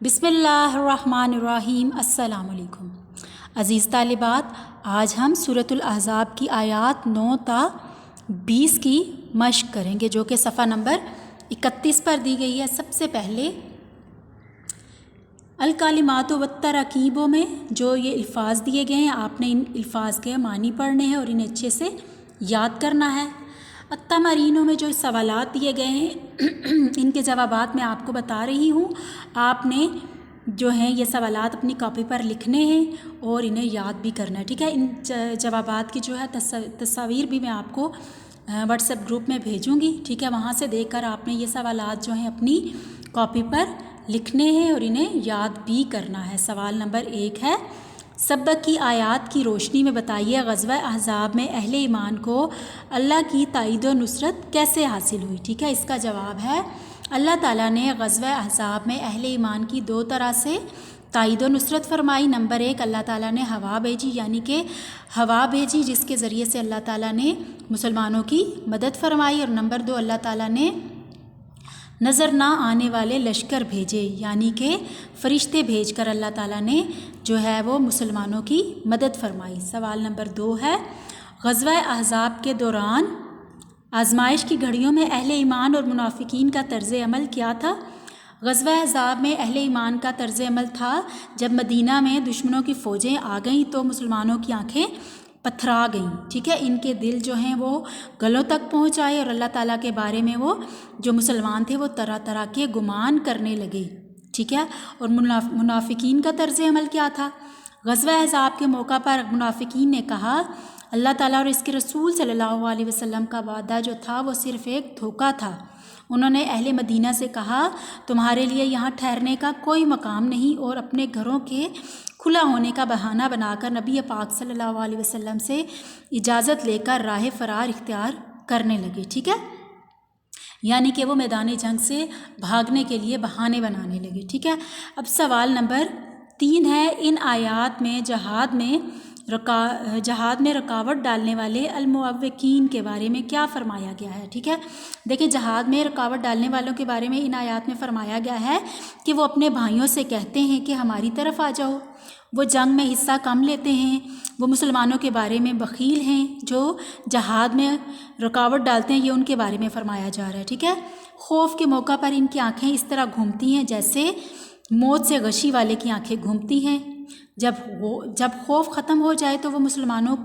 بسم اللہ الرحمن الرحیم۔ السلام علیکم عزیز طالبات، آج ہم سورۃ الاحزاب کی آیات 9 تا 20 کی مشق کریں گے، جو کہ صفحہ نمبر 31 پر دی گئی ہے۔ سب سے پہلے الکلمات والتراکیبوں میں جو یہ الفاظ دیے گئے ہیں، آپ نے ان الفاظ کے معنی پڑھنے ہیں اور انہیں اچھے سے یاد کرنا ہے۔ التمارینوں میں جو سوالات دیے گئے ہیں ان کے جوابات میں آپ کو بتا رہی ہوں، آپ نے جو ہیں یہ سوالات اپنی کاپی پر لکھنے ہیں اور انہیں یاد بھی کرنا ہے، ٹھیک ہے۔ ان جوابات کی جو ہے تصاویر بھی میں آپ کو واٹس ایپ گروپ میں بھیجوں گی، ٹھیک ہے۔ وہاں سے دیکھ کر آپ نے یہ سوالات جو ہیں اپنی کاپی پر لکھنے ہیں اور انہیں یاد بھی کرنا ہے۔ سوال نمبر 1 ہے، سبق کی آیات کی روشنی میں بتائیے غزوہ احزاب میں اہل ایمان کو اللہ کی تائید و نصرت کیسے حاصل ہوئی، ٹھیک ہے۔ اس کا جواب ہے، اللہ تعالیٰ نے غزوہ احزاب میں اہل ایمان کی 2 طرح سے تائید و نصرت فرمائی۔ نمبر 1، اللہ تعالیٰ نے ہوا بھیجی، یعنی کہ ہوا بھیجی جس کے ذریعے سے اللہ تعالیٰ نے مسلمانوں کی مدد فرمائی۔ اور نمبر 2، اللہ تعالیٰ نے نظر نہ آنے والے لشکر بھیجے، یعنی کہ فرشتے بھیج کر اللہ تعالیٰ نے جو ہے وہ مسلمانوں کی مدد فرمائی۔ سوال نمبر 2 ہے، غزوہ احزاب کے دوران آزمائش کی گھڑیوں میں اہل ایمان اور منافقین کا طرز عمل کیا تھا؟ غزوہ احزاب میں اہل ایمان کا طرز عمل تھا، جب مدینہ میں دشمنوں کی فوجیں آ گئیں تو مسلمانوں کی آنکھیں پتھرا گئیں، ٹھیک ہے۔ ان کے دل جو ہیں وہ گلوں تک پہنچ آئے اور اللہ تعالیٰ کے بارے میں وہ جو مسلمان تھے وہ طرح طرح کے گمان کرنے لگے، ٹھیک ہے۔ اور منافقین کا طرز عمل کیا تھا؟ غزوہ احزاب کے موقع پر منافقین نے کہا اللہ تعالیٰ اور اس کے رسول صلی اللہ علیہ وسلم کا وعدہ جو تھا وہ صرف ایک دھوکہ تھا۔ انہوں نے اہل مدینہ سے کہا تمہارے لیے یہاں ٹھہرنے کا کوئی مقام نہیں، اور اپنے گھروں کے کھلا ہونے کا بہانہ بنا کر نبی پاک صلی اللہ علیہ وسلم سے اجازت لے کر راہ فرار اختیار کرنے لگے، ٹھیک ہے۔ یعنی کہ وہ میدان جنگ سے بھاگنے کے لیے بہانے بنانے لگے، ٹھیک ہے۔ اب سوال نمبر 3 ہے، ان آیات میں جہاد میں رکاوٹ ڈالنے والے المعوقین کے بارے میں کیا فرمایا گیا ہے، ٹھیک ہے۔ دیکھیں، جہاد میں رکاوٹ ڈالنے والوں کے بارے میں ان آیات میں فرمایا گیا ہے کہ وہ اپنے بھائیوں سے کہتے ہیں کہ ہماری طرف آ جاؤ، وہ جنگ میں حصہ کم لیتے ہیں، وہ مسلمانوں کے بارے میں بخیل ہیں جو جہاد میں رکاوٹ ڈالتے ہیں، یہ ان کے بارے میں فرمایا جا رہا ہے، ٹھیک ہے۔ خوف کے موقع پر ان کی آنکھیں اس طرح گھومتی ہیں جیسے موت سے غشی والے کی آنکھیں گھومتی ہیں۔ جب خوف ختم ہو جائے تو وہ مسلمانوں کو